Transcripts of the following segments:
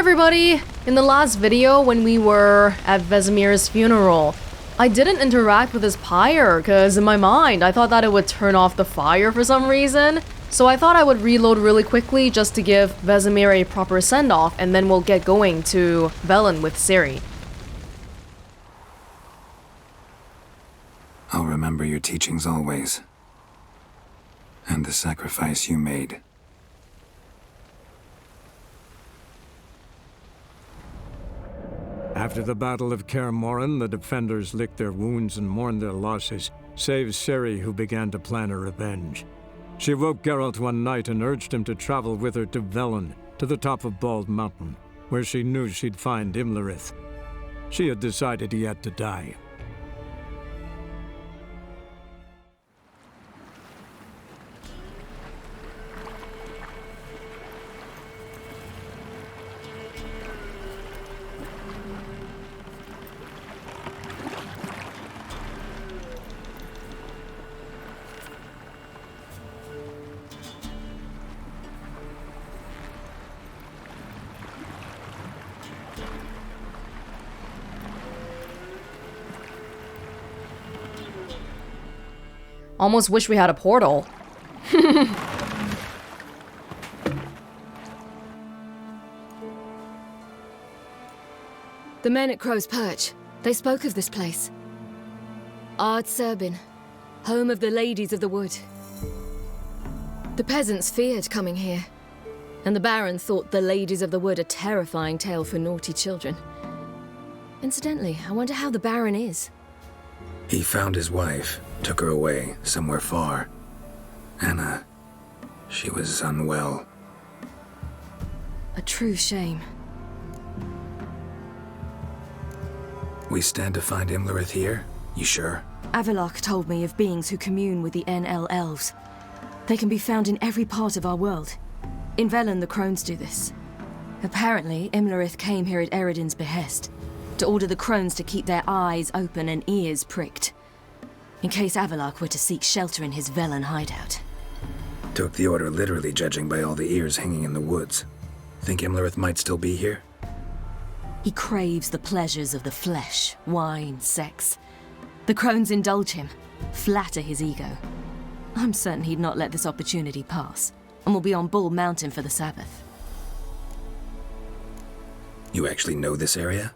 everybody! In the last video when we were at Vesemir's funeral, I didn't interact with his pyre because in my mind I thought that it would turn off the fire for some reason. So I thought I would reload really quickly just to give Vesemir a proper send-off and then we'll get going to Welonz with Ciri. I'll remember your teachings always. And the sacrifice you made. After the Battle of Kaer Morhen, the defenders licked their wounds and mourned their losses, save Ciri, who began to plan a revenge. She woke Geralt one night and urged him to travel with her to Welonz, to the top of Bald Mountain, where she knew she'd find Imlerith. She had decided he had to die. Almost wish we had a portal. The men at Crow's Perch, they spoke of this place. Ard Serbin, home of the Ladies of the Wood. The peasants feared coming here, and the Baron thought the Ladies of the Wood a terrifying tale for naughty children. Incidentally, I wonder how the Baron is. He found his wife, took her away, somewhere far. Anna, she was unwell. A true shame. We stand to find Imlerith here? You sure? Avallac'h told me of beings who commune with the NL elves. They can be found in every part of our world. In Welonz, the Crones do this. Apparently, Imlerith came here at Eredin's behest, to order the Crones to keep their eyes open and ears pricked, in case Avallac'h were to seek shelter in his Welonz hideout. Took the order literally, judging by all the ears hanging in the woods. Think Imlerith might still be here? He craves the pleasures of the flesh, wine, sex. The Crones indulge him, flatter his ego. I'm certain he'd not let this opportunity pass, and will be on Bull Mountain for the Sabbath. You actually know this area?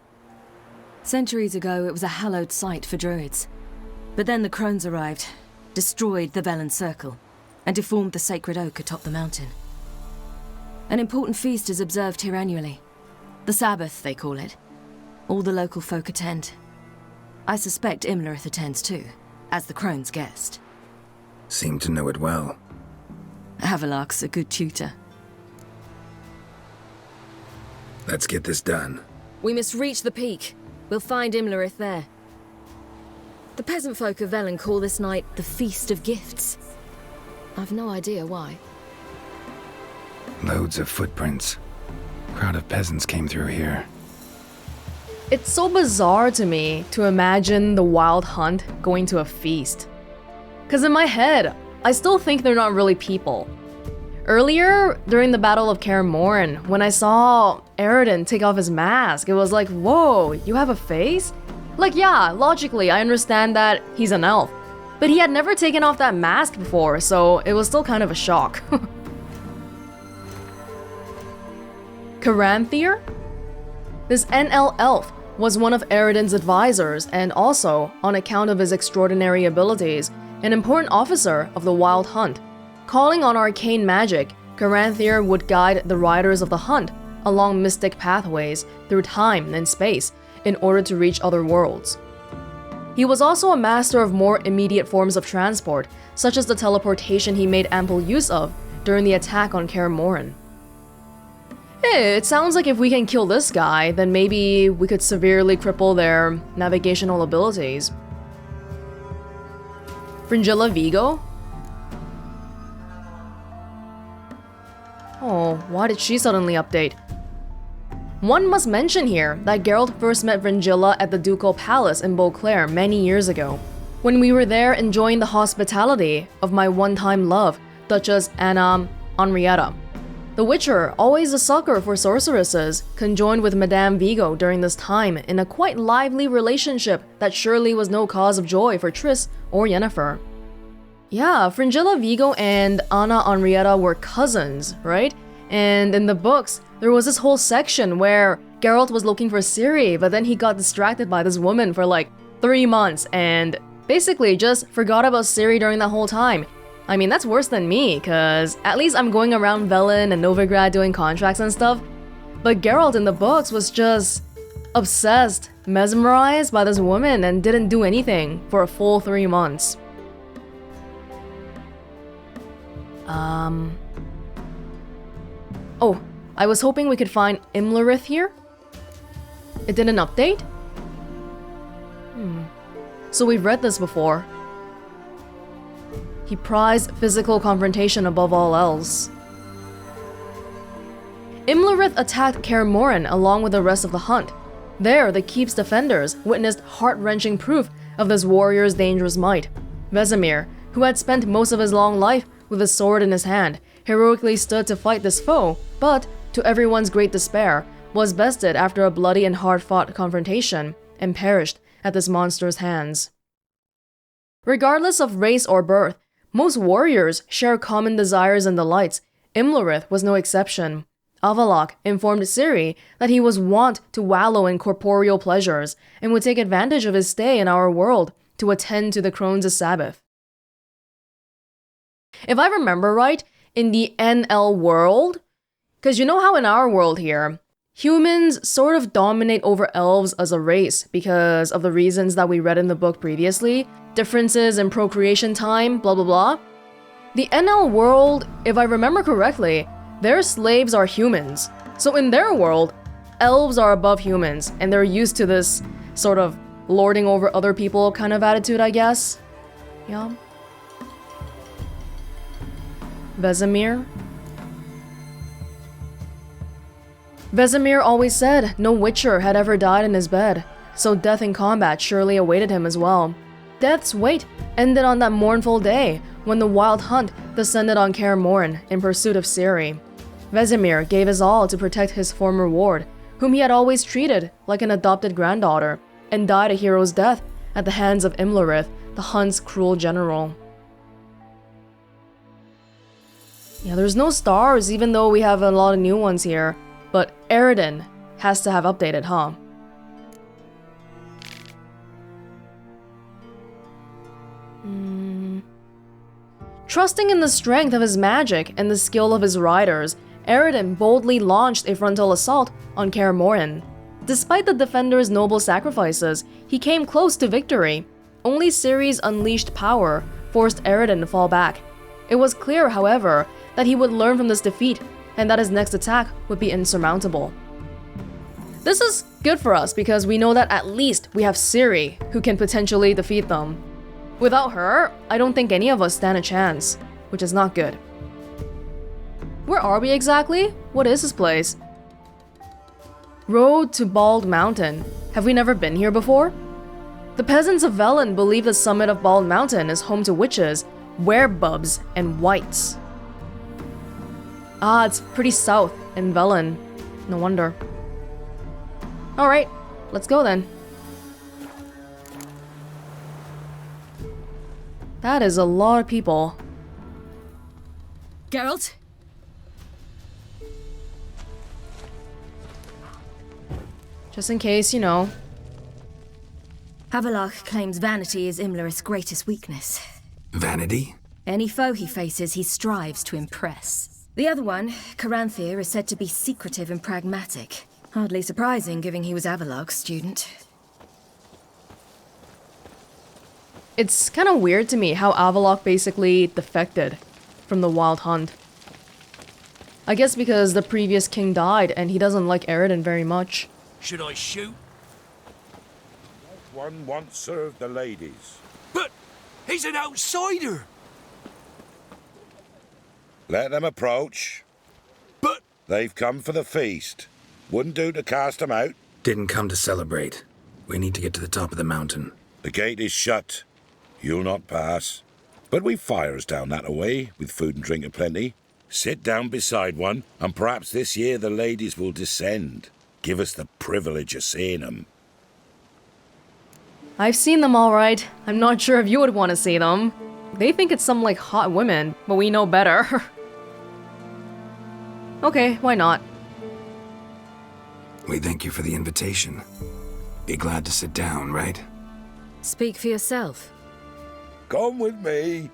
Centuries ago, it was a hallowed site for druids. But then the Crones arrived, destroyed the Welonz Circle, and deformed the sacred oak atop the mountain. An important feast is observed here annually. The Sabbath, they call it. All the local folk attend. I suspect Imlerith attends too, as the Crones' guest. Seem to know it well. Avallac'h's a good tutor. Let's get this done. We must reach the peak. We'll find Imlerith there. The peasant folk of Welonz call this night the Feast of Gifts. I've no idea why. Loads of footprints. Crowd of peasants came through here. It's so bizarre to me to imagine the Wild Hunt going to a feast. Cause in my head, I still think they're not really people. Earlier, during the Battle of Kaer Morhen, when I saw Eredin take off his mask, it was like, whoa, you have a face? Like, yeah, logically, I understand that he's an elf. But he had never taken off that mask before, so it was still kind of a shock. Caranthir? This NL elf was one of Eredin's advisors and also, on account of his extraordinary abilities, an important officer of the Wild Hunt. Calling on arcane magic, Caranthir would guide the riders of the hunt along mystic pathways through time and space in order to reach other worlds. He was also a master of more immediate forms of transport, such as the teleportation he made ample use of during the attack on Kaer Morhen. Hey, it sounds like if we can kill this guy, then maybe we could severely cripple their navigational abilities. Fringilla Vigo? Oh, why did she suddenly update? One must mention here that Geralt first met Fringilla at the Ducal Palace in Beauclair many years ago, when we were there enjoying the hospitality of my one-time love, Duchess Anna Henrietta. The The Witcher, always a sucker for sorceresses, conjoined with Madame Vigo during this time in a quite lively relationship that surely was no cause of joy for Triss or Yennefer. Yeah, Fringilla Vigo and Anna Henrietta were cousins, right? And in the books, there was this whole section where Geralt was looking for Ciri, but then he got distracted by this woman for like 3 months and basically just forgot about Ciri during that whole time. I mean, that's worse than me, cause at least I'm going around Velen and Novigrad doing contracts and stuff. But Geralt in the books was just obsessed, mesmerized by this woman and didn't do anything for a full 3 months. Oh, I was hoping we could find Imlerith here. It didn't update? So we've read this before. He prized physical confrontation above all else. Imlerith attacked Kaer Morhen along with the rest of the hunt. There, the keep's defenders witnessed heart-wrenching proof of this warrior's dangerous might. Vesemir, who had spent most of his long life with a sword in his hand, heroically stood to fight this foe, but, to everyone's great despair, was bested after a bloody and hard-fought confrontation, and perished at this monster's hands. Regardless of race or birth, most warriors share common desires and delights. Imlerith was no exception. Avallac'h informed Ciri that he was wont to wallow in corporeal pleasures and would take advantage of his stay in our world to attend to the Crones' Sabbath. If I remember right, in the NL world, because you know how in our world here, humans sort of dominate over elves as a race because of the reasons that we read in the book previously, differences in procreation time, blah blah blah. The NL world, if I remember correctly, their slaves are humans. So in their world, elves are above humans, and they're used to this sort of lording over other people kind of attitude, I guess. Yeah. Vesemir. Vesemir always said no Witcher had ever died in his bed, so death in combat surely awaited him as well. Death's wait ended on that mournful day when the Wild Hunt descended on Kaer Morhen in pursuit of Ciri. Vesemir gave his all to protect his former ward, whom he had always treated like an adopted granddaughter, and died a hero's death at the hands of Imlerith, the Hunt's cruel general. Yeah, there's no stars even though we have a lot of new ones here, but Eredin has to have updated, huh? Trusting in the strength of his magic and the skill of his riders, Eredin boldly launched a frontal assault on Kaer Morhen. Despite the defenders' noble sacrifices, he came close to victory. Only Ciri's unleashed power forced Eredin to fall back. It was clear, however, that he would learn from this defeat and that his next attack would be insurmountable. This is good for us because we know that at least we have Ciri who can potentially defeat them. Without her, I don't think any of us stand a chance, which is not good. Where are we exactly? What is this place? Road to Bald Mountain. Have we never been here before? The peasants of Velen believe the summit of Bald Mountain is home to witches, werebubs, and wights. Ah, it's pretty south in Velen. No wonder. Alright, let's go then. That is a lot of people. Geralt? Just in case, you know. Avallac'h claims vanity is Imlerith's greatest weakness. Vanity? Any foe he faces, he strives to impress. The other one, Caranthir, is said to be secretive and pragmatic. Hardly surprising, given he was Avallac'h's student. It's kind of weird to me how Avallac'h basically defected from the Wild Hunt. I guess because the previous king died and he doesn't like Eredin very much. Should I shoot? One once served the ladies. But he's an outsider! Let them approach. But They've come for the feast. Wouldn't do to cast them out. Didn't come to celebrate. We need to get to the top of the mountain. The gate is shut. You'll not pass. But we've fires down that away, with food and drink aplenty. Sit down beside one, and perhaps this year the ladies will descend. Give us the privilege of seeing them. I've seen them all right. I'm not sure if you would want to see them. They think it's some like hot women, but we know better. Okay, why not? We thank you for the invitation. Be glad to sit down, right? Speak for yourself. Come with me.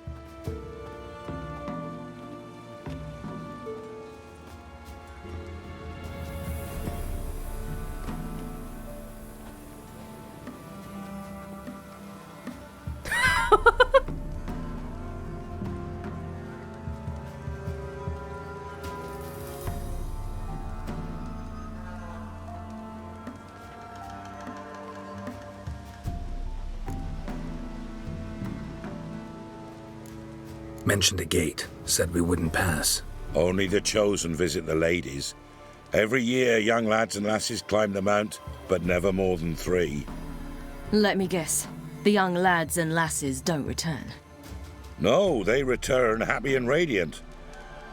Mentioned a gate, said we wouldn't pass. Only the chosen visit the ladies. Every year, young lads and lasses climb the mount, but never more than 3. Let me guess. The young lads and lasses don't return. No, they return happy and radiant.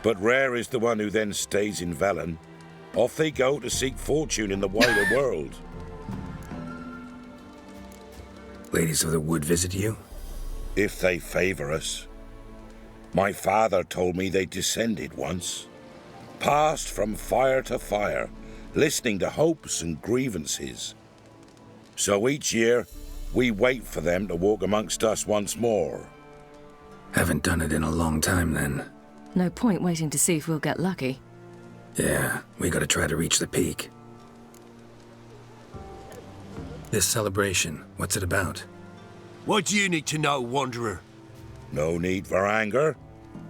But rare is the one who then stays in Velen. Off they go to seek fortune in the wider world. Ladies of the Wood visit you? If they favour us. My father told me they descended once. Passed from fire to fire, listening to hopes and grievances. So each year, we wait for them to walk amongst us once more. Haven't done it in a long time then. No point waiting to see if we'll get lucky. Yeah, we gotta try to reach the peak. This celebration, what's it about? What do you need to know, Wanderer? No need for anger.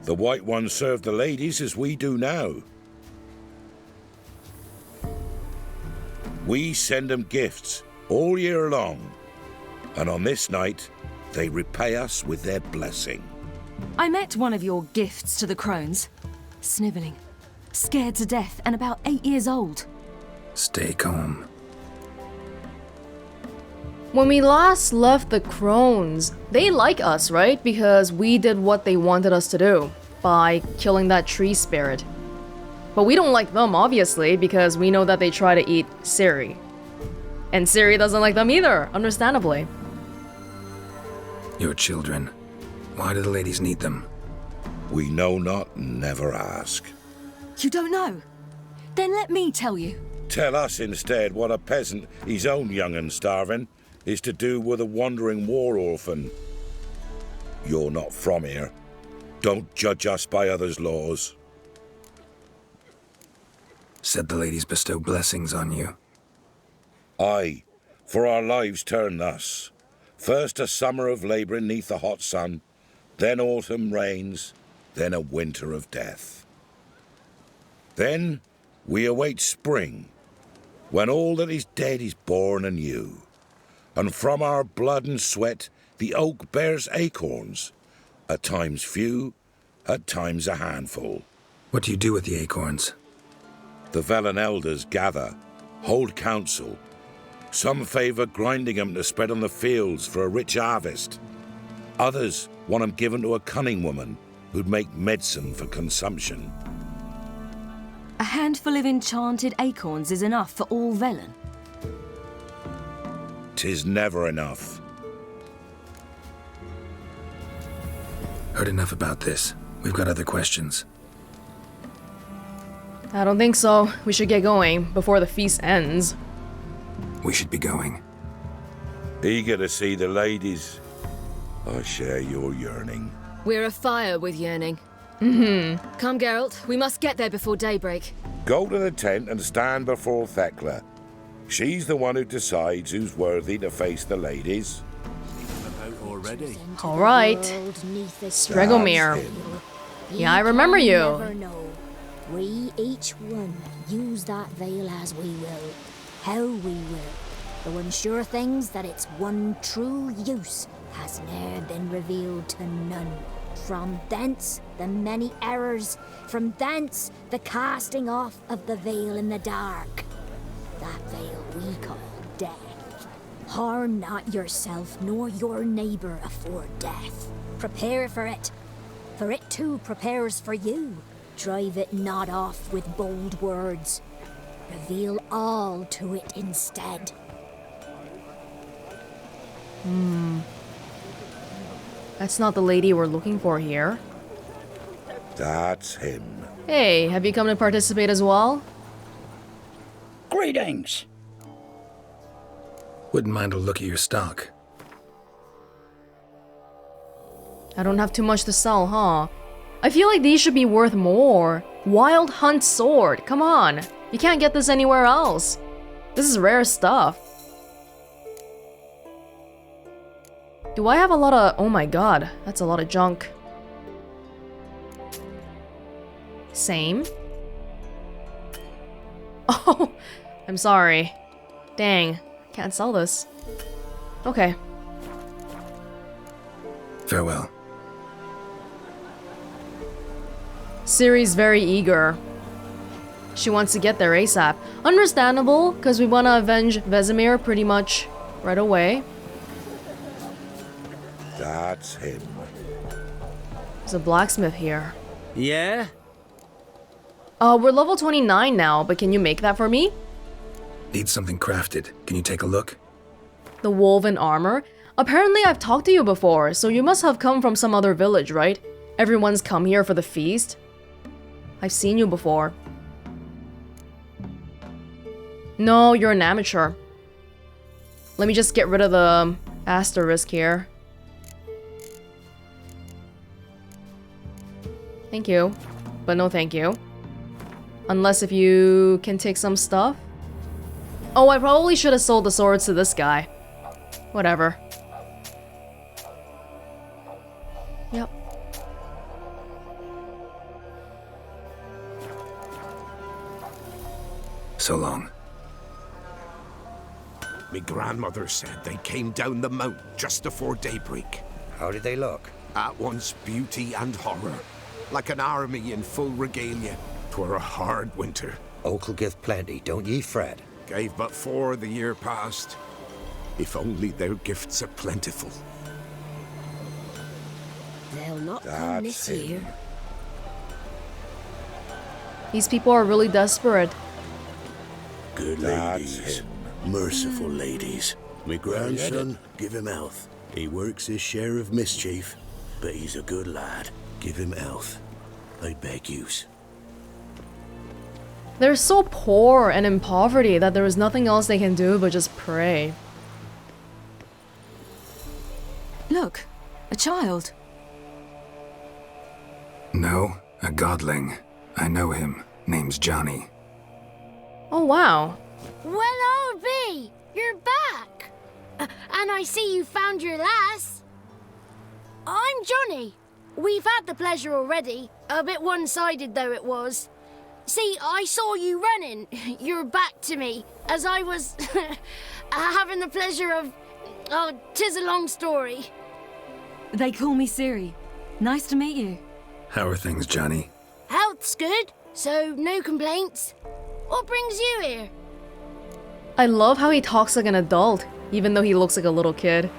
The White Ones serve the ladies as we do now. We send them gifts all year long. And on this night, they repay us with their blessing. I met one of your gifts to the Crones. Snivelling, scared to death, and about 8 years old. Stay calm. When we last left the Crones, they like us, right? Because we did what they wanted us to do, by killing that tree spirit. But we don't like them, obviously, because we know that they try to eat Ciri. And Ciri doesn't like them either, understandably. Your children. Why do the ladies need them? We know not and never ask. You don't know? Then let me tell you. Tell us instead what a peasant, his own young and starving, is to do with a wandering war orphan. You're not from here. Don't judge us by others' laws. Said the ladies bestow blessings on you. Aye, for our lives turn thus. First a summer of labouring neath the hot sun, then autumn rains, then a winter of death. Then we await spring, when all that is dead is born anew. And from our blood and sweat the oak bears acorns, at times few, at times a handful. What do you do with the acorns? The Velen elders gather, hold council. Some favour grinding them to spread on the fields for a rich harvest. Others want them given to a cunning woman who'd make medicine for consumption. A handful of enchanted acorns is enough for all Velen. 'Tis never enough. Heard enough about this. We've got other questions. I don't think so. We should get going before the feast ends. We should be going. Eager to see the ladies. I share your yearning. We're afire with yearning. Come, Geralt. We must get there before daybreak. Go to the tent and stand before Thekla. She's the one who decides who's worthy to face the ladies. About already. All right. Stregomir. Yeah, I remember you. Never know. We each one use that veil as we will, how we will. Though unsure things that its one true use has ne'er been revealed to none. From thence the many errors, from thence the casting off of the veil in the dark. That veil we call death. Harm not yourself nor your neighbour afore death. Prepare for it too prepares for you. Drive it not off with bold words. Reveal all to it instead. That's not the lady we're looking for here. That's him. Hey, have you come to participate as well? Greetings. Wouldn't mind a look at your stock. I don't have too much to sell, huh? I feel like these should be worth more. Wild Hunt Sword, come on. You can't get this anywhere else. This is rare stuff. Do I have a lot of... Oh my god, that's a lot of junk. Same. Oh, I'm sorry. Dang, can't sell this. Okay. Farewell. Ciri's very eager. She wants to get there ASAP. Understandable, because we want to avenge Vesemir pretty much right away. That's him. There's a blacksmith here. Yeah? We're level 29 now, but can you make that for me? Need something crafted. Can you take a look? The woven armor? Apparently I've talked to you before, so you must have come from some other village, right? Everyone's come here for the feast. I've seen you before. No, you're an amateur. Let me just get rid of the asterisk here. Thank you, but no thank you. Unless if you can take some stuff. Oh, I probably should have sold the swords to this guy. Whatever. Yep. So long. Me grandmother said they came down the mount just afore daybreak. How did they look? At once beauty and horror. Like an army in full regalia. 'Twere a hard winter. Oak'll give plenty, don't ye fret. Gave but 4 the year past. If only their gifts are plentiful. They'll not come That's this year. him. These people are really desperate. Good That's ladies. him. Merciful ladies. My grandson, give him health. He works his share of mischief, but he's a good lad. Give him health. I beg yous. They're so poor and in poverty that there is nothing else they can do but just pray. Look, a child. No, a godling. I know him. Name's Johnny. Oh wow. Well, I'll be. You're back. And I see you found your lass. I'm Johnny. We've had the pleasure already. A bit one-sided though it was. See, I saw you running. You're back to me. As I was having the pleasure of... Oh, 'tis a long story. They call me Ciri. Nice to meet you. How are things, Johnny? Health's good, so no complaints. What brings you here? I love how he talks like an adult, even though he looks like a little kid.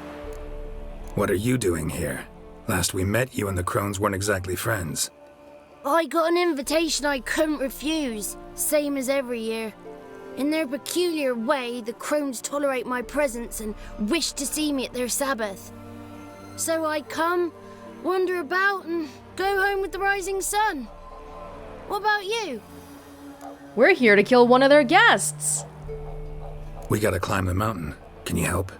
What are you doing here? Last we met, you and the Crones weren't exactly friends. I got an invitation I couldn't refuse, same as every year. In their peculiar way, the Crones tolerate my presence and wish to see me at their Sabbath. So I come, wander about, and go home with the rising sun. What about you? We're here to kill one of their guests. We gotta climb the mountain. Can you help?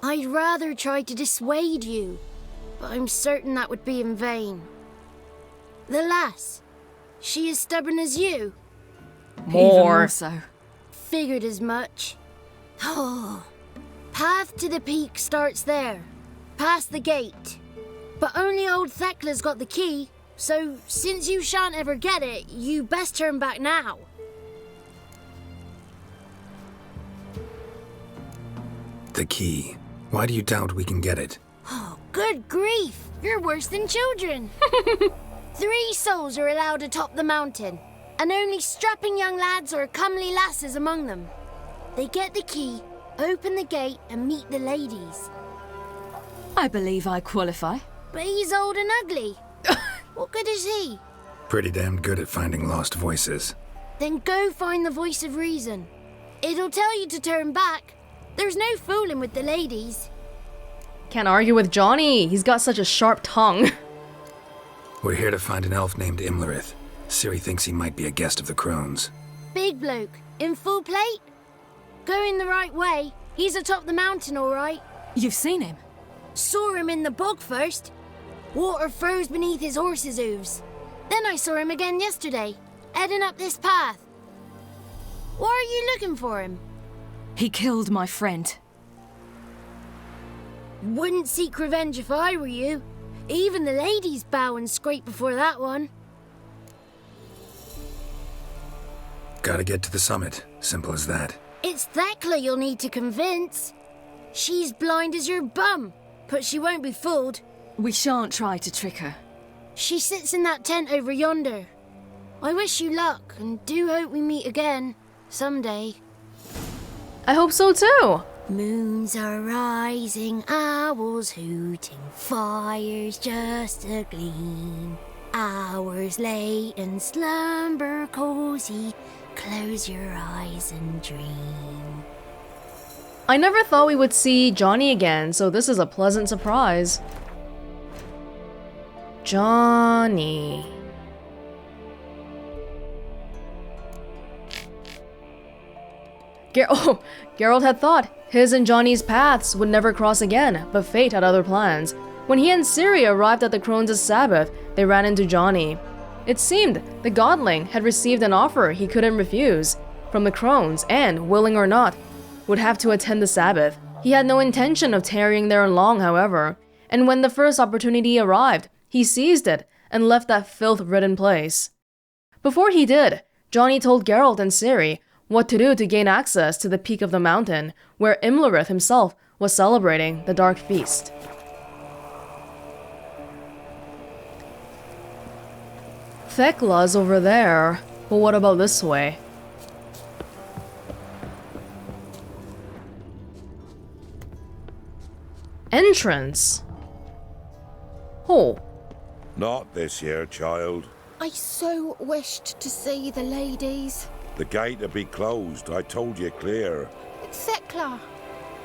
I'd rather try to dissuade you, but I'm certain that would be in vain. The lass, she as stubborn as you? Even more so. Figured as much. Oh, path to the peak starts there, past the gate. But only old Thekla's got the key, so since you shan't ever get it, you best turn back now. The key. Why do you doubt we can get it? Oh, good grief, you're worse than children. 3 souls are allowed atop the mountain, and only strapping young lads or comely lasses among them. They get the key, open the gate, and meet the ladies. I believe I qualify. But he's old and ugly. What good is he? Pretty damn good at finding lost voices. Then go find the voice of reason. It'll tell you to turn back. There's no fooling with the ladies. Can't argue with Johnny. He's got such a sharp tongue. We're here to find an elf named Imlerith. Ciri thinks he might be a guest of the Crones. Big bloke, in full plate. Going the right way. He's atop the mountain, all right. You've seen him? Saw him in the bog first. Water froze beneath his horse's hooves. Then I saw him again yesterday, heading up this path. Why are you looking for him? He killed my friend. Wouldn't seek revenge if I were you. Even the ladies bow and scrape before that one. Gotta get to the summit. Simple as that. It's Thekla you'll need to convince. She's blind as your bum, but she won't be fooled. We shan't try to trick her. She sits in that tent over yonder. I wish you luck, and do hope we meet again, someday. I hope so too. Moons are rising, owls hooting, fires just a gleam. Hours late and slumber cozy, close your eyes and dream. I never thought we would see Johnny again, so this is a pleasant surprise. Johnny. Geralt had thought his and Johnny's paths would never cross again, but fate had other plans. When he and Ciri arrived at the Crones' Sabbath, they ran into Johnny. It seemed the godling had received an offer he couldn't refuse from the Crones and, willing or not, would have to attend the Sabbath. He had no intention of tarrying there long, however, and when the first opportunity arrived, he seized it and left that filth-ridden place. Before he did, Johnny told Geralt and Ciri what to do to gain access to the peak of the mountain, where Imlerith himself was celebrating the Dark Feast. Thekla's over there, but what about this way? Entrance? Oh. Not this year, child. I so wished to see the ladies. The gate will be closed, I told you clear. It's Thekla.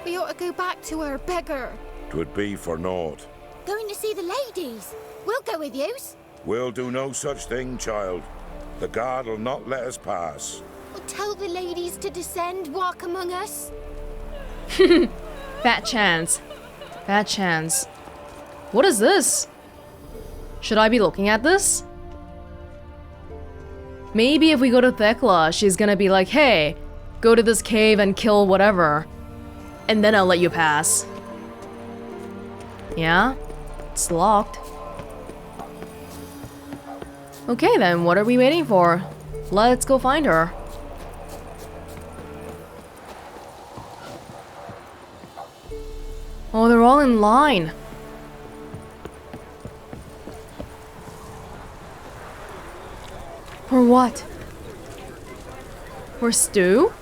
We ought to go back to her, beggar. 'Twould be for naught. Going to see the ladies. We'll go with yous. We'll do no such thing, child. The guard'll not let us pass. We'll tell the ladies to descend, walk among us. Fat chance. Fat chance. What is this? Should I be looking at this? Maybe if we go to Thekla, she's gonna be like, hey, go to this cave and kill whatever. And then I'll let you pass. Yeah? It's locked. Okay then, what are we waiting for? Let's go find her. Oh, they're all in line. For what? For stew?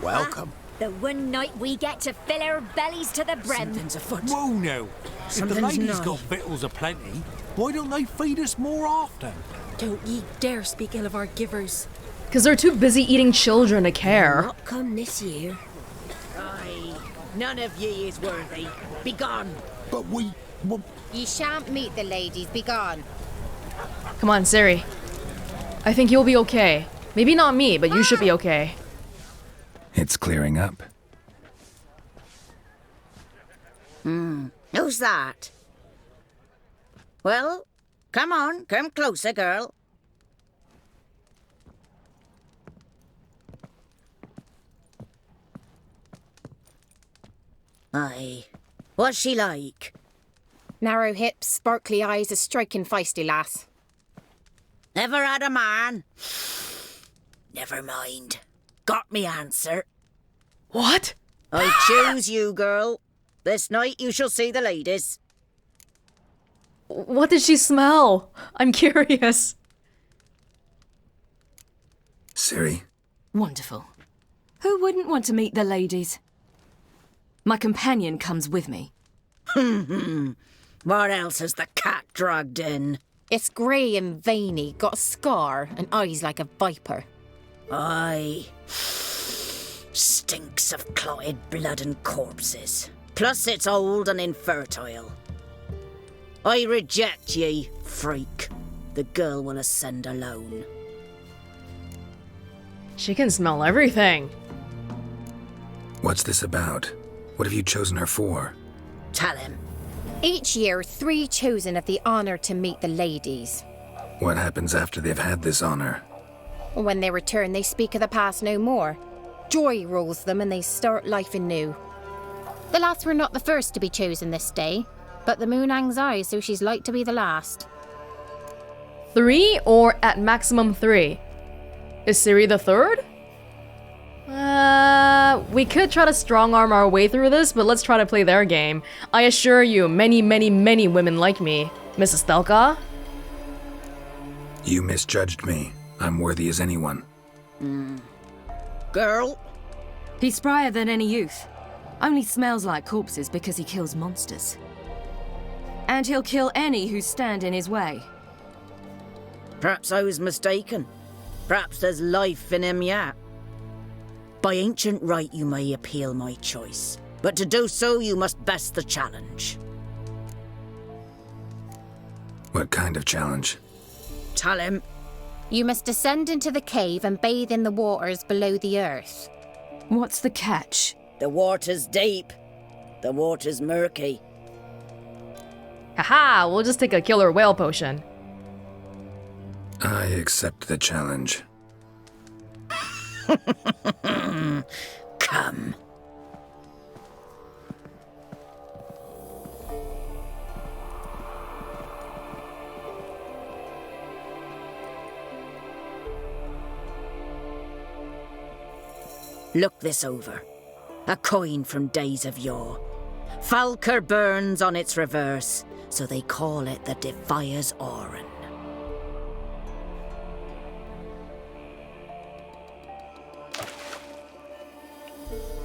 Welcome. The one night we get to fill our bellies to the brim. Something's afoot. Whoa now. If the Something's ladies nigh. got victuals aplenty, why don't they feed us more often? Don't ye dare speak ill of our givers. Because they're too busy eating children to care. Not come this year. Aye, none of ye is worthy. Begone. But we... Well, Ye shan't meet the ladies. Begone. Come on, Ciri. I think you'll be okay. Maybe not me, but you should be okay. It's clearing up. Who's that? Well, come on, come closer, girl. Aye. What's she like? Narrow hips, sparkly eyes, a striking feisty lass. Ever had a man? Never mind. Got me answer. What? I choose you, girl. This night you shall see the ladies. What did she smell? I'm curious. Ciri? Wonderful. Who wouldn't want to meet the ladies? My companion comes with me. What else has the cat dragged in? It's grey and veiny, got a scar, and eyes like a viper. Aye. Stinks of clotted blood and corpses. Plus it's old and infertile. I reject ye, freak. The girl will ascend alone. She can smell everything. What's this about? What have you chosen her for? Tell him. Each year, 3 chosen of the honour to meet the ladies. What happens after they've had this honor? When they return, they speak of the past no more. Joy rules them and they start life anew. The lads were not the first to be chosen this day, but the moon hangs high, so she's like to be the last. 3 or at maximum 3? Is Ciri the third? We could try to strong-arm our way through this, but let's try to play their game. I assure you, many, many, many women like me. Mrs. Stelka? You misjudged me. I'm worthy as anyone. Girl? He's sprier than any youth. Only smells like corpses because he kills monsters. And he'll kill any who stand in his way. Perhaps I was mistaken. Perhaps there's life in him yet. By ancient right you may appeal my choice, but to do so you must best the challenge. What kind of challenge? Tell him. You must descend into the cave and bathe in the waters below the earth. What's the catch? The water's deep. The water's murky. Haha, we'll just take a killer whale potion. I accept the challenge. Come. Look this over. A coin from days of yore. Falker burns on its reverse, so they call it the Defier's Oran.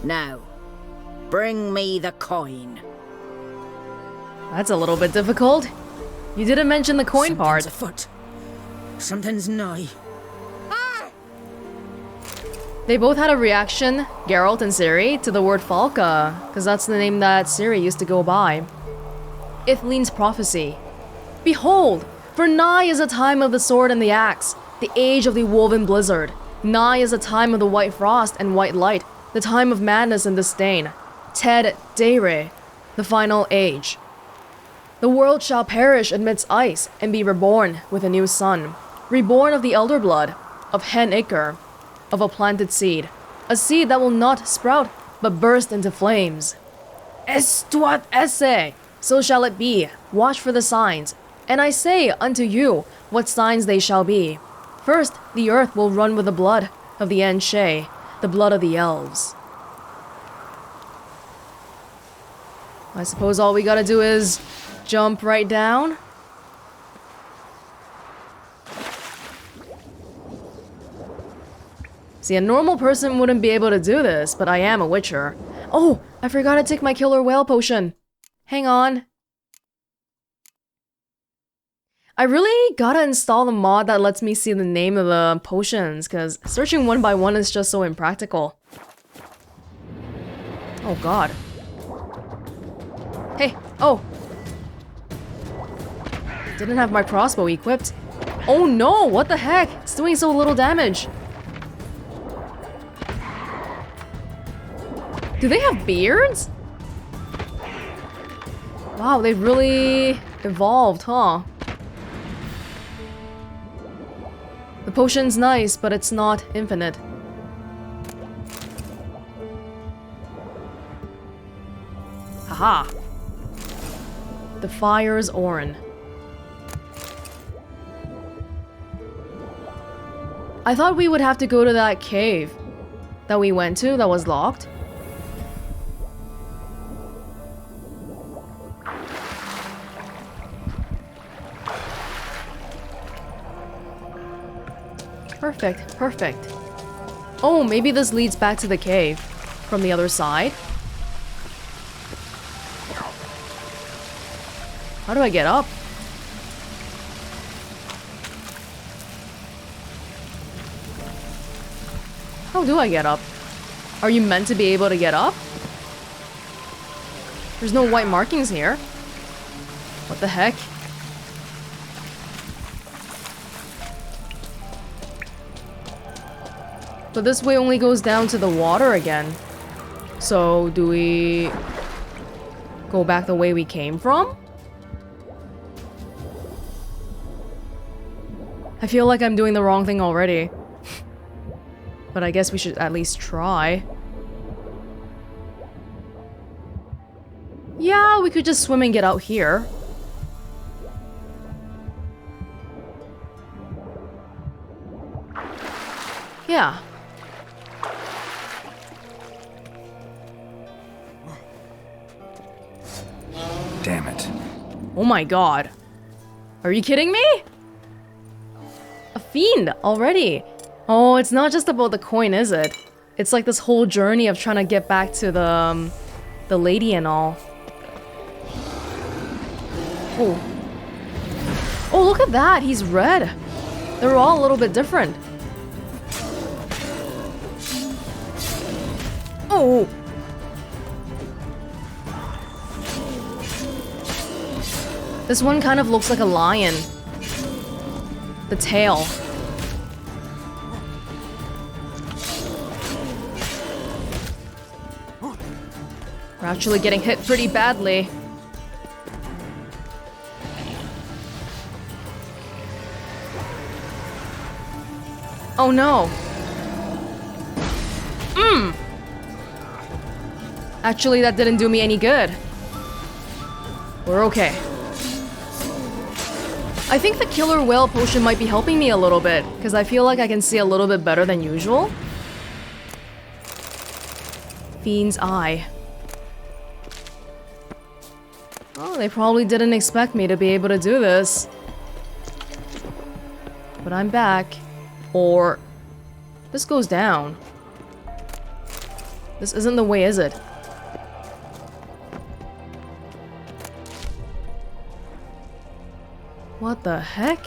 Now, bring me the coin. That's a little bit difficult. You didn't mention the coin part. Something's afoot. Something's nigh. They both had a reaction, Geralt and Ciri, to the word Falka, because that's the name that Ciri used to go by. Ithlin's prophecy. Behold, for nigh is a time of the sword and the axe, the age of the woven blizzard. Nigh is a time of the white frost and white light, the time of madness and disdain. Ted Deire, the final age. The world shall perish amidst ice and be reborn with a new sun. Reborn of the elder blood, of Hen Iker, of a planted seed. A seed that will not sprout, but burst into flames. Estuat esse, so shall it be. Watch for the signs. And I say unto you, what signs they shall be. First, the earth will run with the blood of the Anshe, the blood of the elves. I suppose all we gotta do is jump right down. See, a normal person wouldn't be able to do this, but I am a witcher. Oh, I forgot to take my killer whale potion. Hang on. I really gotta install the mod that lets me see the name of the potions, because searching one by one is just so impractical. Oh god. Hey, oh! Didn't have my crossbow equipped. Oh no, what the heck? It's doing so little damage. Do they have beards? Wow, they've really evolved, huh? The potion's nice, but it's not infinite. Haha. The Fire's Oran. I thought we would have to go to that cave that we went to that was locked. Perfect, perfect. Oh, maybe this leads back to the cave from the other side. How do I get up? How do I get up? Are you meant to be able to get up? There's no white markings here. What the heck? But this way only goes down to the water again. So, do we go back the way we came from? I feel like I'm doing the wrong thing already. But I guess we should at least try. Yeah, we could just swim and get out here. Yeah. Damn it. Oh my god. Are you kidding me? A fiend already. Oh, it's not just about the coin, is it? It's like this whole journey of trying to get back to the lady and all. Oh. Oh, look at that. He's red. They're all a little bit different. Oh. This one kind of looks like a lion. The tail. We're actually getting hit pretty badly. Oh no. Actually, that didn't do me any good. We're okay. I think the killer whale potion might be helping me a little bit, because I feel like I can see a little bit better than usual. Fiend's eye. Oh, they probably didn't expect me to be able to do this. But I'm back. Or... this goes down. This isn't the way, is it? What the heck?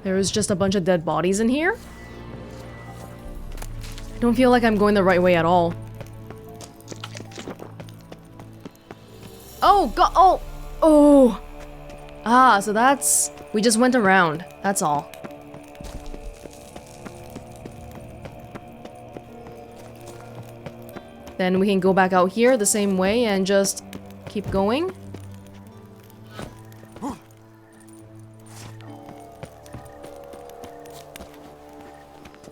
There is just a bunch of dead bodies in here? I don't feel like I'm going the right way at all. Oh, God! Oh! Oh! Ah, so that's... we just went around. That's all. Then we can go back out here the same way and just keep going.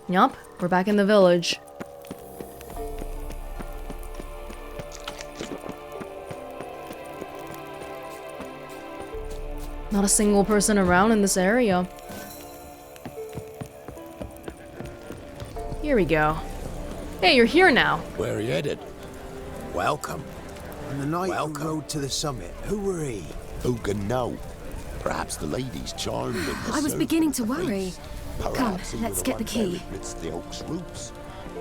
Yup, we're back in the village. Not a single person around in this area. Here we go. Hey, you're here now. Where are you headed? Welcome. On the night we rode to the summit, who were he? Who can know? Perhaps the lady's charmed in the I was surf beginning of to the worry. face. Come, Perhaps he let's were get the one key. that inherits the oak's roots.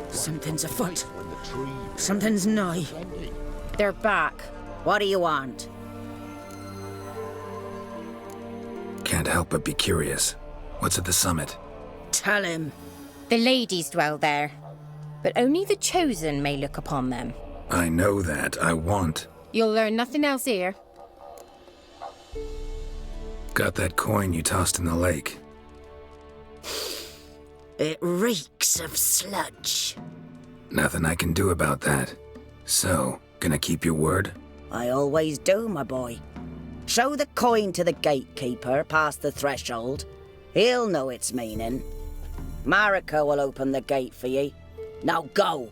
Something's afoot. When the tree Something's nigh. plenty. They're back. What do you want? Can't help but be curious. What's at the summit? Tell him. The ladies dwell there, but only the chosen may look upon them. I know that. I want. You'll learn nothing else here. Got that coin you tossed in the lake. It reeks of sludge. Nothing I can do about that. So, gonna keep your word? I always do, my boy. Show the coin to the gatekeeper past the threshold. He'll know its meaning. Marika will open the gate for ye. Now go.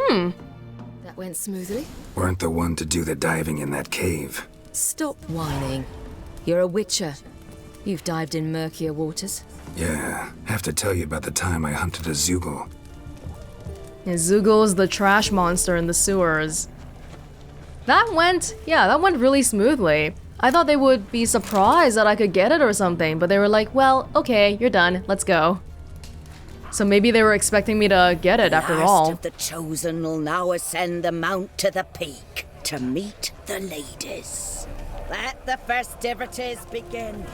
That went smoothly. Weren't the one to do the diving in that cave. Stop whining. You're a witcher. You've dived in murkier waters. Yeah, have to tell you about the time I hunted a Zoogle. Yeah, Zoogle the trash monster in the sewers. That went really smoothly. I thought they would be surprised that I could get it or something, but they were like, well, okay, you're done, let's go. So maybe they were expecting me to get it after all. Last of the chosen will now ascend the mount to the peak to meet the ladies. Let the festivities begin,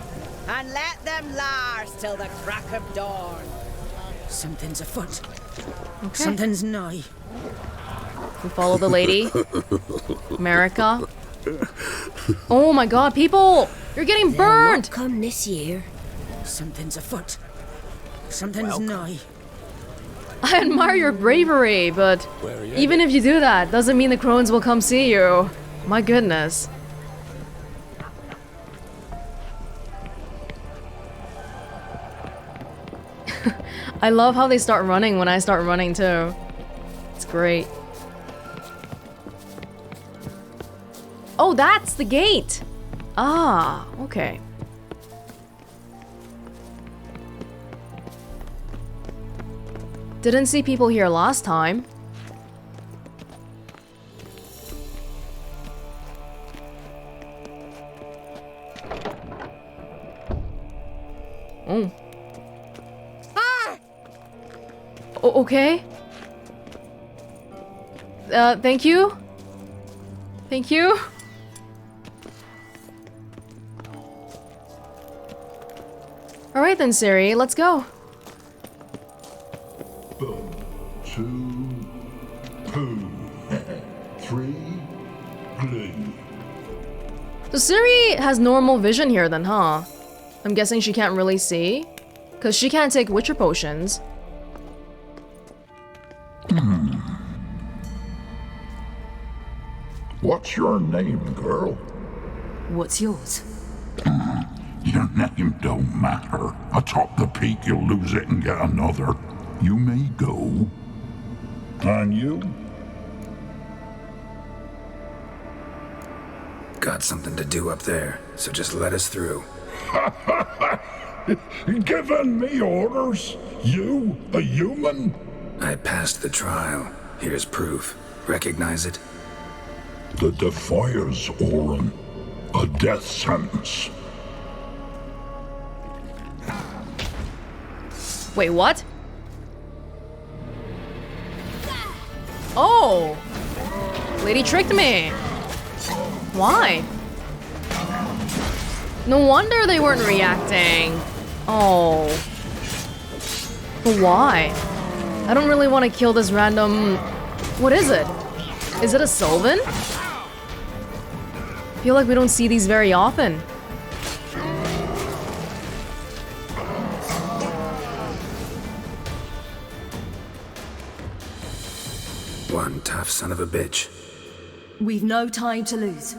and let them last till the crack of dawn. Something's afoot. Okay. Something's nigh. We follow the lady. America. Oh my god, people! You're getting burned! They'll not come this year. Something's afoot. Something's nigh. I admire your bravery, but even if you do that, doesn't mean the Crones will come see you. My goodness. I love how they start running when I start running too. It's great. Oh, that's the gate! Ah, okay. Didn't see people here last time. Oh. Okay. Thank you. Thank you. Alright then, Ciri, let's go. 2, 2, 3, glue. So Ciri has normal vision here then, huh? I'm guessing she can't really see? Because she can't take Witcher potions. What's your name, girl? What's yours? Your name don't matter. Atop the peak, you'll lose it and get another. You may go. And you? Got something to do up there, so just let us through. Giving me orders? You, a human? I passed the trial. Here's proof. Recognize it? The Defier's Orin. A death sentence. Wait, what? Oh! Lady tricked me! Why? No wonder they weren't reacting. Oh. But why? I don't really want to kill this random... What is it? Is it a Sylvan? I feel like we don't see these very often. One tough son of a bitch. We've no time to lose.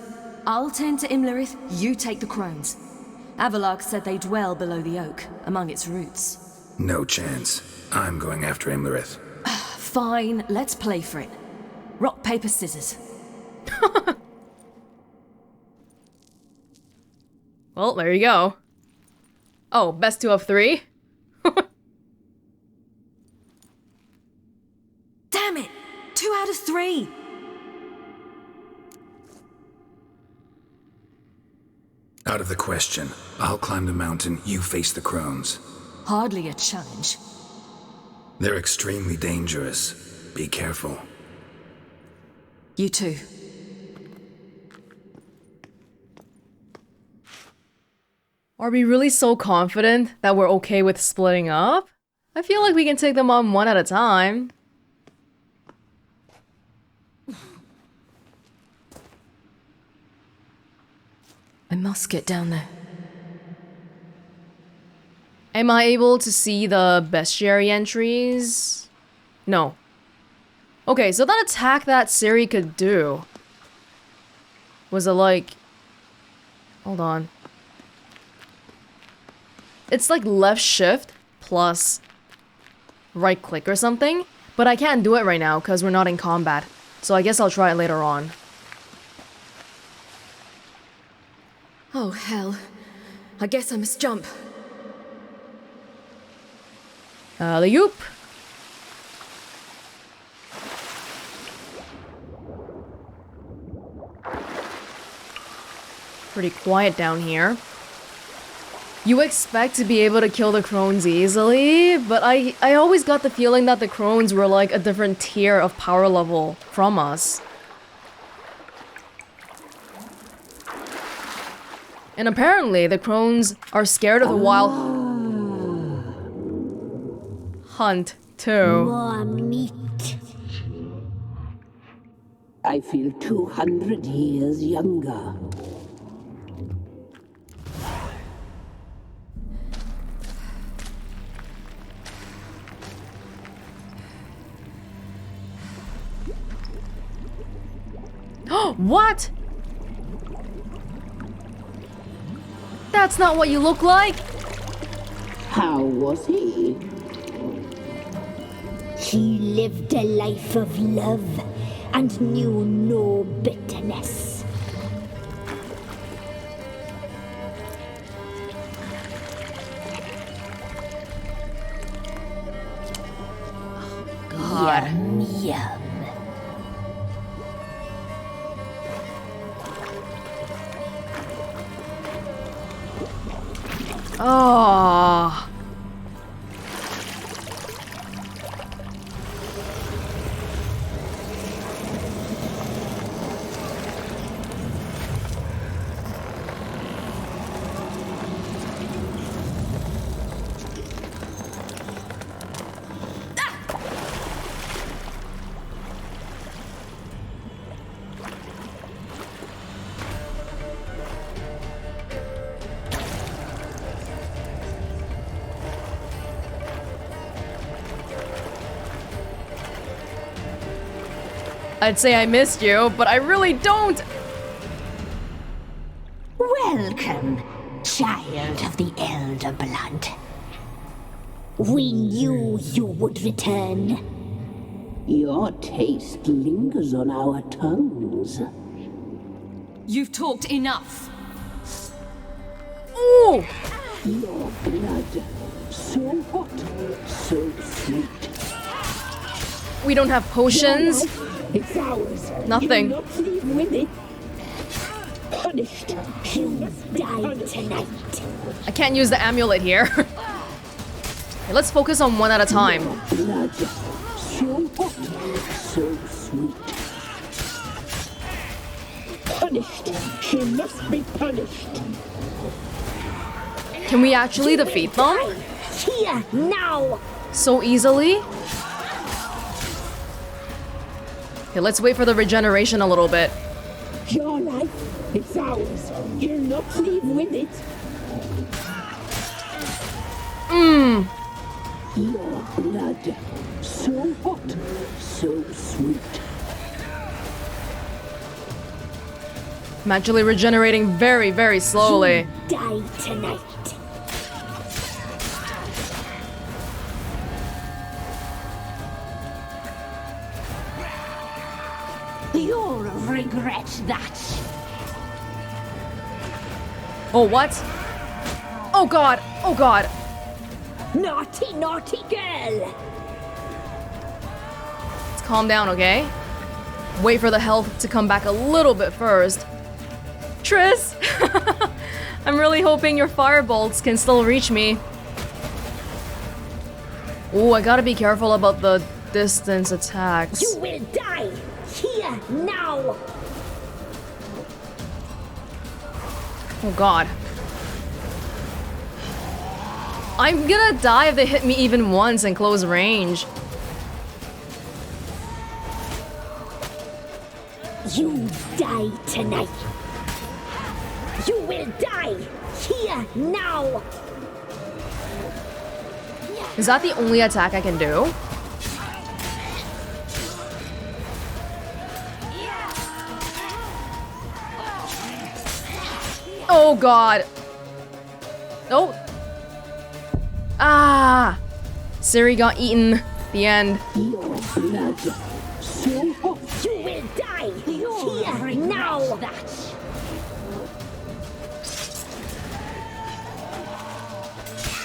I'll tend to Imlerith, you take the Crones. Avalark said they dwell below the oak, among its roots. No chance. I'm going after Imlerith. Fine, let's play for it. Rock, paper, scissors. Well, there you go. Oh, best 2 of 3? Damn it! 2 out of 3! Out of the question. I'll climb the mountain, you face the Crones. Hardly a challenge. They're extremely dangerous. Be careful. You too. Are we really so confident that we're okay with splitting up? I feel like we can take them on one at a time. I must get down there. Am I able to see the bestiary entries? No. Okay, so that attack that Ciri could do. Was it like... Hold on. It's like left shift plus right click or something. But I can't do it right now because we're not in combat. So I guess I'll try it later on. Oh, hell. I guess I must jump. Alley-oop. Pretty quiet down here. You expect to be able to kill the Crones easily, but I always got the feeling that the Crones were like a different tier of power level from us. And apparently the Crones are scared of the wild hunt too. More meat. I feel 200 years younger. What? That's not what you look like. How was he? He lived a life of love and knew no bitterness. God. Yum, yum. Oh. I'd say I missed you, but I really don't. Welcome, child of the Elder Blood. We knew you would return. Your taste lingers on our tongues. You've talked enough. Ooh! Your blood, so hot, so sweet. We don't have potions. It's ours. Nothing. You will not leave with it. Punished. You must die tonight. I can't use the amulet here. Okay, let's focus on one at a time. Blood, so hot, so sweet. Punished. She must be punished. Can we actually defeat them? Here, now! So easily? Okay, let's wait for the regeneration a little bit. Your life, it's ours. You'll not leave with it. Mmm. Your blood, so hot, so sweet. I'm actually regenerating very, very slowly. You die tonight. You'll regret that. Oh, what? Oh god! Oh god! Naughty, naughty girl! Let's calm down, okay? Wait for the health to come back a little bit first. Triss! I'm really hoping your firebolts can still reach me. Oh, I gotta be careful about the distance attacks. You will die! Here, now! Oh god. I'm gonna die if they hit me even once in close range. You die tonight. You will die! Here, now! Is that the only attack I can do? Oh god. Oh. Ah. Ciri got eaten. The end. Your blood, so hot. You will die! Here, now!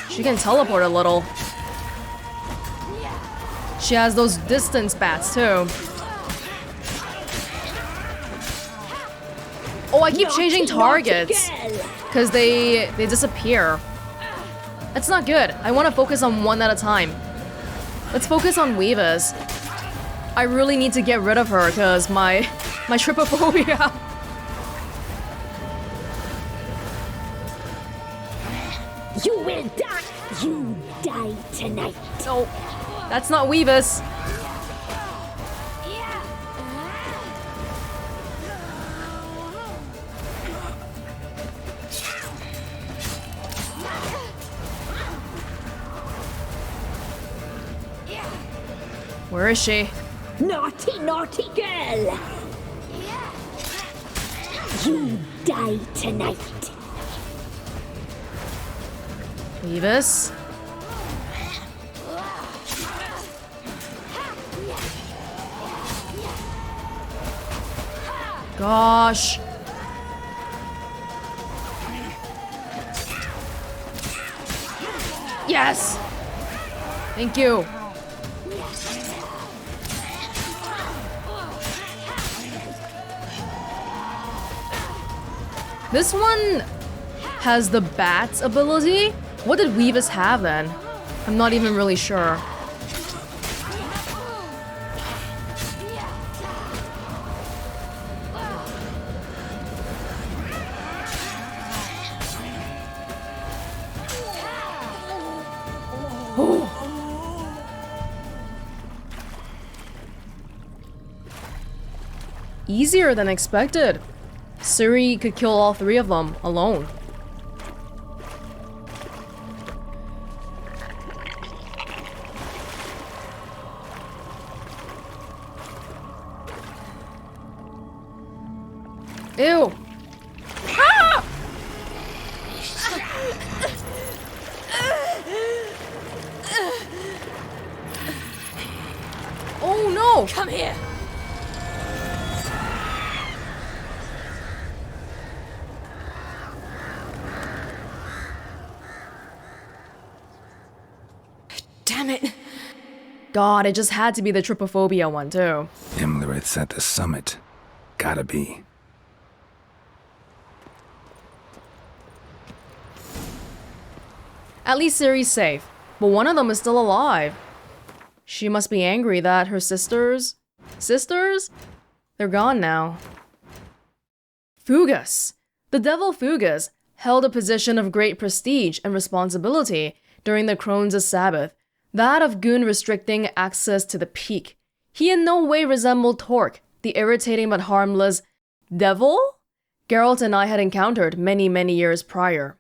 She can teleport a little. She has those distance bats too. Oh, I keep changing targets because they disappear. That's not good. I want to focus on one at a time. Let's focus on Weavers. I really need to get rid of her because my trypophobia. You will die. You die tonight. No, that's not Weavis. Where is she? Naughty, naughty girl. You die tonight. Weavis? Gosh. Yes! Thank you. This one has the bat's ability? What did Weavis have then? I'm not even really sure. Easier than expected. Ciri could kill all three of them alone. Ew. Ah! Oh no! Come here! Damn it! God, it just had to be the trypophobia one too. Imlerith's at the summit. Gotta be. At least Ciri's safe, but one of them is still alive. She must be angry that her sisters? They're gone now. Fugus! The devil Fugus held a position of great prestige and responsibility during the Crones' Sabbath, that of goon restricting access to the peak. He in no way resembled Torque, the irritating but harmless devil Geralt and I had encountered many, many years prior.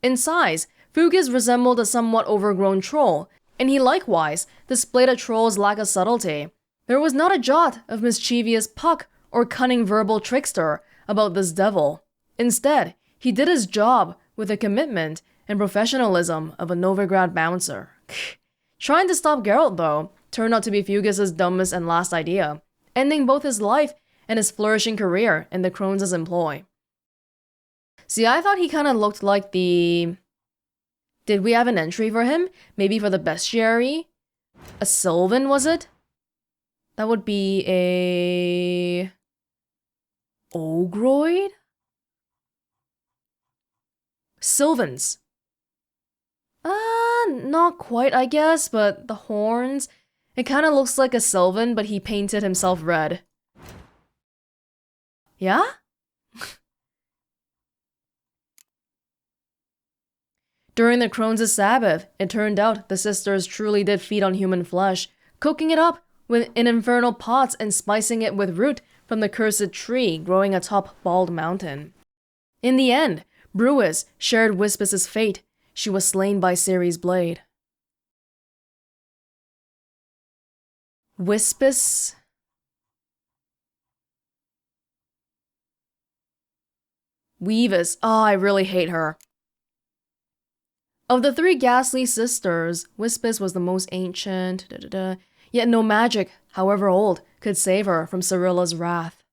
In size, Fugus resembled a somewhat overgrown troll, and he likewise displayed a troll's lack of subtlety. There was not a jot of mischievous puck or cunning verbal trickster about this devil. Instead, he did his job with the commitment and professionalism of a Novigrad bouncer. Trying to stop Geralt, though, turned out to be Fugus' dumbest and last idea, ending both his life and his flourishing career in the Crones' employ. See, I thought he kind of looked like the... Did we have an entry for him? Maybe for the bestiary? A Sylvan, was it? That would be a... Ogroid? Sylvans. Not quite, I guess, but the horns... It kind of looks like a Sylvan, but he painted himself red. Yeah? During the Crones' Sabbath, it turned out the sisters truly did feed on human flesh, cooking it up in infernal pots and spicing it with root from the cursed tree growing atop Bald Mountain. In the end, Brewis shared Wispis' fate. She was slain by Ciri's blade. Wispis? Weavis. Oh, I really hate her. Of the three ghastly sisters, Wispis was the most ancient, yet no magic, however old, could save her from Cirilla's wrath.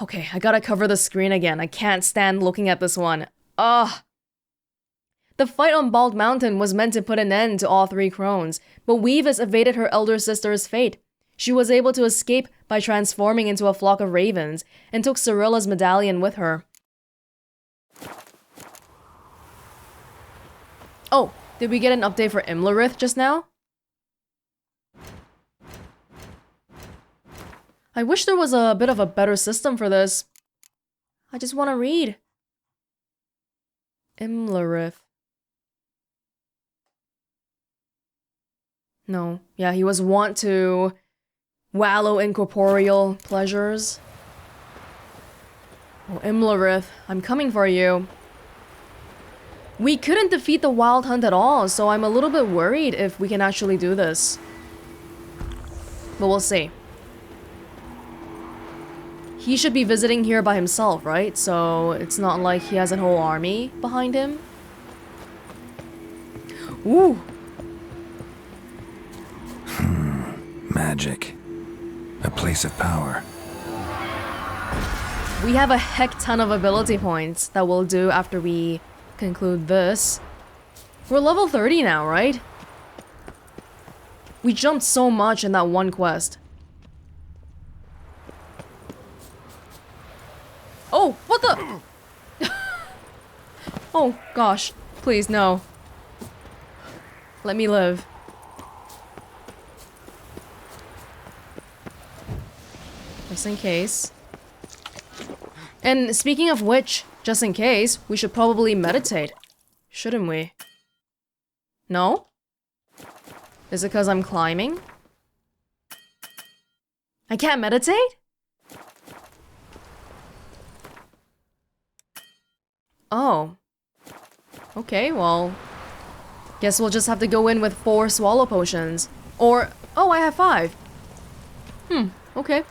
Okay, I gotta cover the screen again. I can't stand looking at this one. Ugh. The fight on Bald Mountain was meant to put an end to all three Crones, but Weavis evaded her elder sister's fate. She was able to escape by transforming into a flock of ravens and took Cirilla's medallion with her. Oh, did we get an update for Imlerith just now? I wish there was a bit of a better system for this. I just want to read. Imlerith. No. Yeah, he was wont to wallow in corporeal pleasures. Oh, Imlerith, I'm coming for you. We couldn't defeat the Wild Hunt at all, so I'm a little bit worried if we can actually do this. But we'll see. He should be visiting here by himself, right? So it's not like he has a whole army behind him. Ooh! Magic. A place of power. We have a heck ton of ability points that we'll do after we conclude this. We're level 30 now, right? We jumped so much in that one quest. Oh, what the? Oh, gosh. Please, no. Let me live. Just in case. And speaking of which, just in case, we should probably meditate. Shouldn't we? No? Is it because I'm climbing? I can't meditate? Oh. Okay, well... guess we'll just have to go in with 4 swallow potions. Or... oh, I have 5. Okay.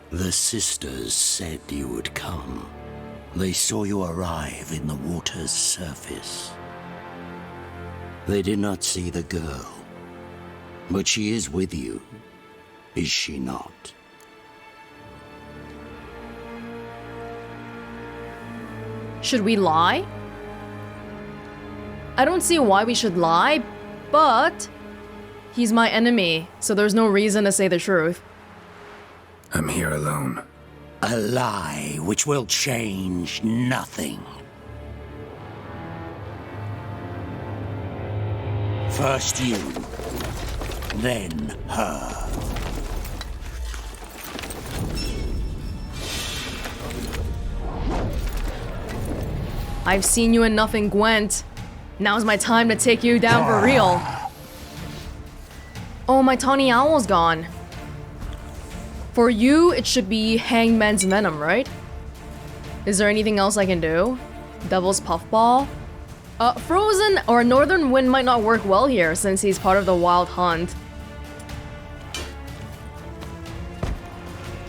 The sisters said you would come. They saw you arrive in the water's surface. They did not see the girl, but she is with you, is she not? Should we lie? I don't see why we should lie, but he's my enemy, so there's no reason to say the truth. I'm here alone. A lie which will change nothing. First you, then her. I've seen you enough in Gwent. Now's my time to take you down for real. Oh, my tawny owl's gone. For you, it should be Hangman's Venom, right? Is there anything else I can do? Devil's Puffball? Frozen or Northern Wind might not work well here since he's part of the Wild Hunt.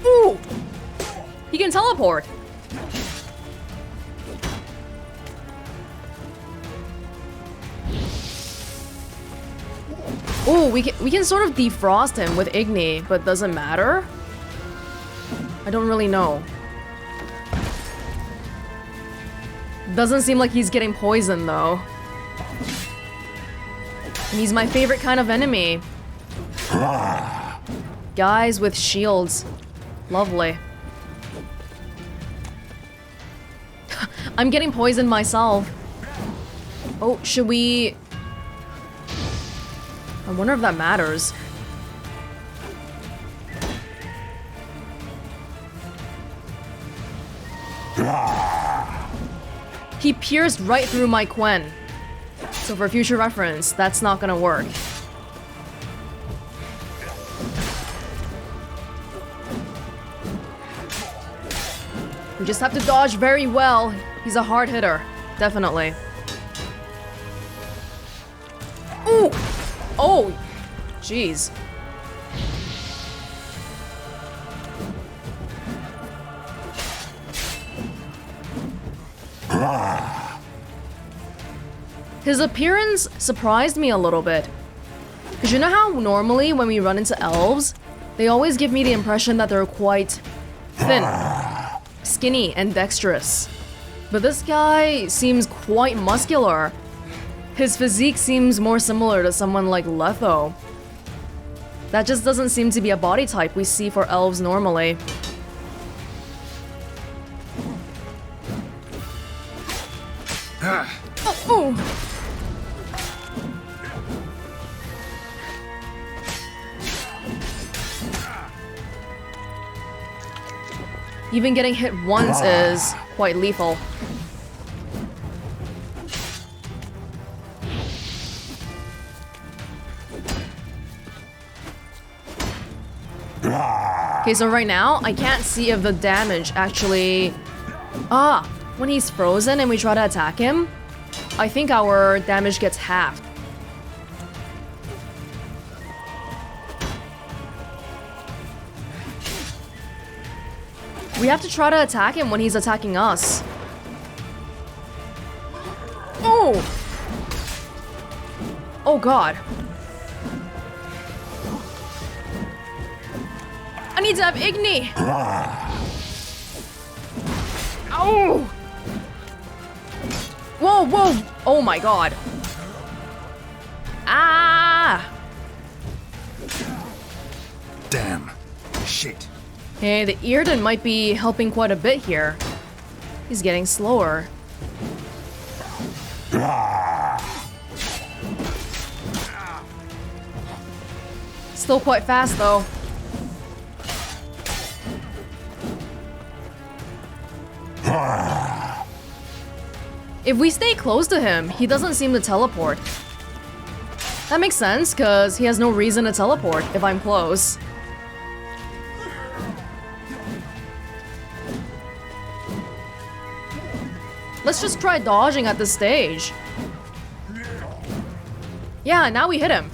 Ooh! He can teleport! Ooh, we can sort of defrost him with Igni, but does it matter? I don't really know. Doesn't seem like he's getting poisoned, though. And he's my favorite kind of enemy. Guys with shields. Lovely. I'm getting poisoned myself. Oh, should we... I wonder if that matters. He pierced right through my Quen. So for future reference, that's not gonna work. We just have to dodge very well. He's a hard hitter. Definitely. Ooh! Oh! Jeez. His appearance surprised me a little bit. Because you know how normally when we run into elves, they always give me the impression that they're quite thin, skinny, and dexterous. But this guy seems quite muscular. His physique seems more similar to someone like Letho. That just doesn't seem to be a body type we see for elves normally. Oh. Even getting hit once is quite lethal. Okay, so right now, I can't see if the damage actually... when he's frozen and we try to attack him, I think our damage gets halved. We have to try to attack him when he's attacking us. Oh! Oh god. I need to have Igni! Ow! Whoa, whoa! Oh my god. Ah! Damn. Shit. Hey, the Earden might be helping quite a bit here. He's getting slower. Still quite fast, though. If we stay close to him, he doesn't seem to teleport. That makes sense, because he has no reason to teleport if I'm close. Let's just try dodging at this stage. Yeah, now we hit him.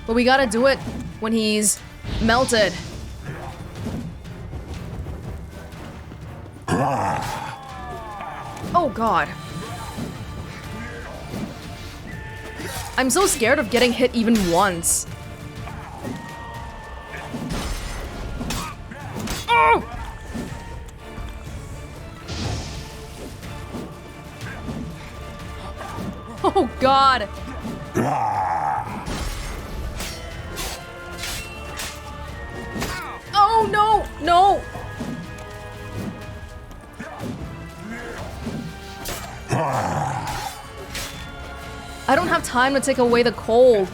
But we gotta do it when he's melted. Oh god. I'm so scared of getting hit even once. Oh! Oh god! Oh no! No! I don't have time to take away the cold.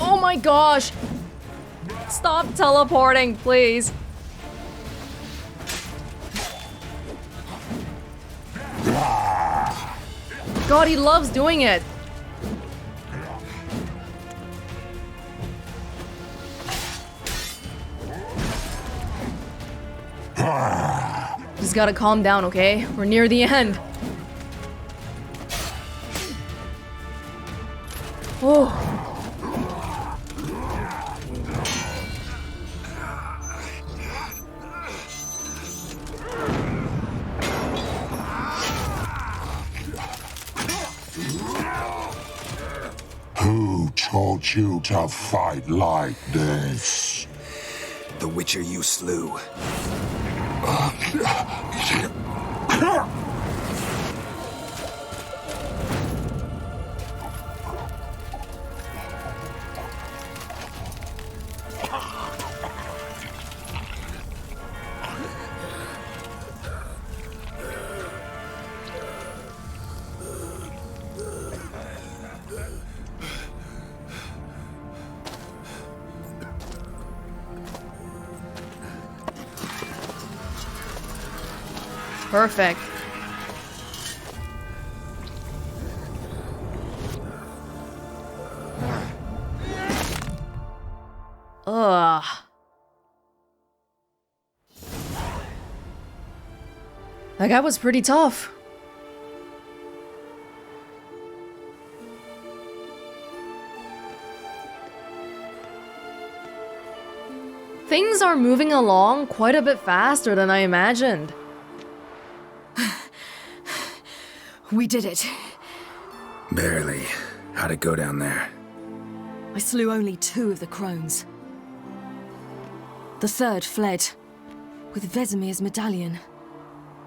Oh my gosh! Stop teleporting, please. God, he loves doing it. Just gotta calm down, okay? We're near the end. Oh. Who taught you to fight like this? The Witcher you slew. Perfect. Ugh. That guy was pretty tough. Things are moving along quite a bit faster than I imagined. We did it. Barely. How'd it go down there? I slew only 2 of the Crones. The 3rd fled, with Vesemir's medallion.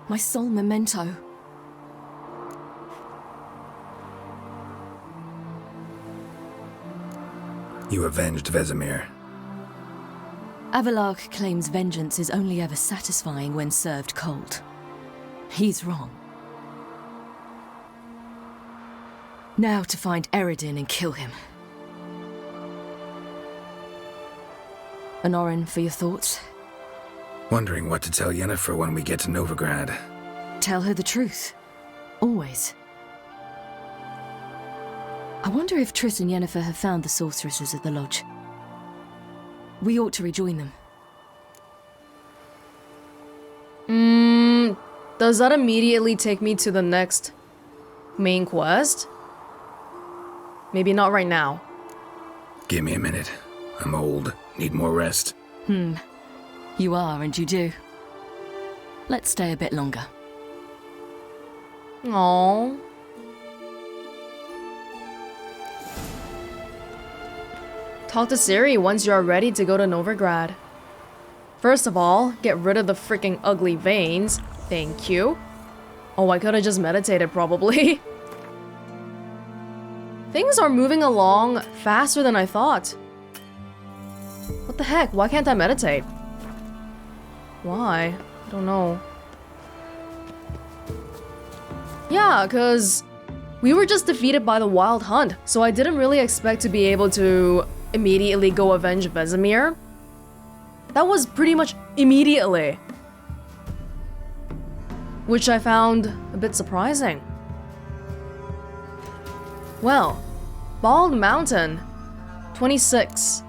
My sole memento. You avenged Vesemir. Avalark claims vengeance is only ever satisfying when served cold. He's wrong. Now to find Eredin and kill him. Honorin, for your thoughts? Wondering what to tell Yennefer when we get to Novigrad. Tell her the truth. Always. I wonder if Triss and Yennefer have found the sorceresses at the lodge. We ought to rejoin them. Does that immediately take me to the next main quest? Maybe not right now. Give me a minute. I'm old. Need more rest. You are, and you do. Let's stay a bit longer. Aww. Talk to Ciri once you're ready to go to Novigrad. First of all, get rid of the freaking ugly veins. Thank you. Oh, I could've just meditated probably. Things are moving along faster than I thought. What the heck? Why can't I meditate? Why? I don't know. Yeah, cause we were just defeated by the Wild Hunt, so I didn't really expect to be able to immediately go avenge Vesemir. That was pretty much immediately. Which I found a bit surprising. Well, Bald Mountain, 26.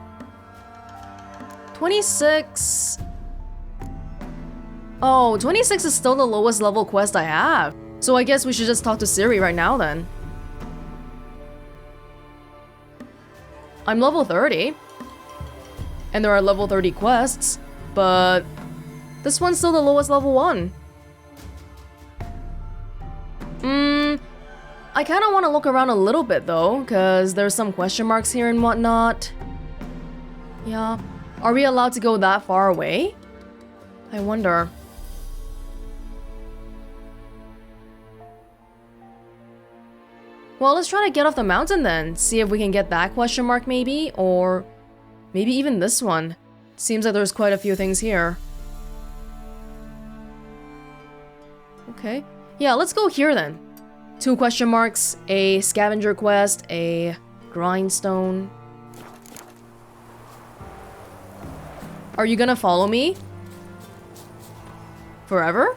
26... Oh, 26 is still the lowest level quest I have. So I guess we should just talk to Ciri right now then. I'm level 30. And there are level 30 quests, but this one's still the lowest level one. I kind of want to look around a little bit though, because there's some question marks here and whatnot. Yeah. Are we allowed to go that far away? I wonder. Well, let's try to get off the mountain then. See if we can get that question mark maybe, or maybe even this one. Seems like there's quite a few things here. Okay. Yeah, let's go here then. 2 question marks, a scavenger quest, a grindstone. Are you gonna follow me? Forever?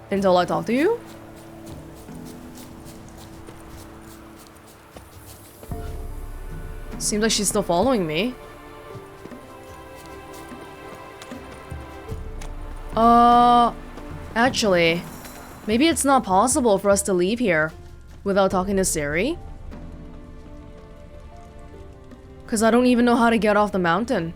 Until I talk to you? Seems like she's still following me. Actually, maybe it's not possible for us to leave here without talking to Ciri. Because I don't even know how to get off the mountain.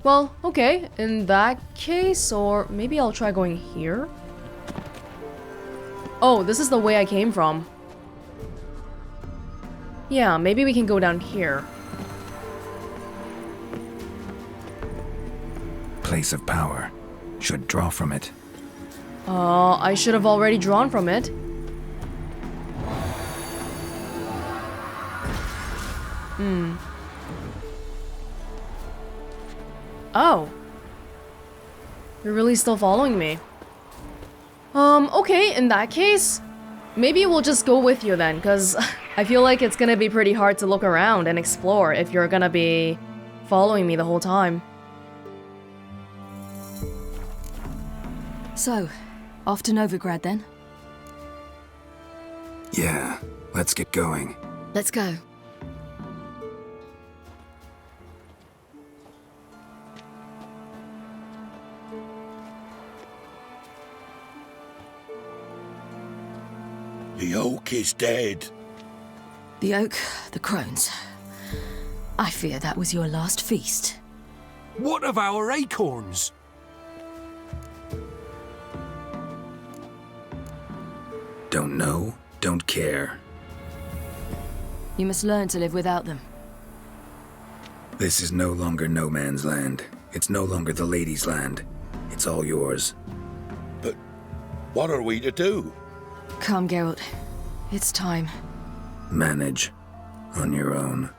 Well, okay, in that case, or maybe I'll try going here. Oh, this is the way I came from. Yeah, maybe we can go down here. Place of power. Should draw from it. I should have already drawn from it. Oh. You're really still following me. Okay, in that case, maybe we'll just go with you then, because I feel like it's gonna be pretty hard to look around and explore if you're gonna be following me the whole time. So, off to Novigrad then? Yeah, let's get going. Let's go. The oak is dead. The oak, the Crones. I fear that was your last feast. What of our acorns? Don't know, don't care. You must learn to live without them. This is no longer no man's land. It's no longer the lady's land. It's all yours. But what are we to do? Come, Geralt. It's time. Manage on your own.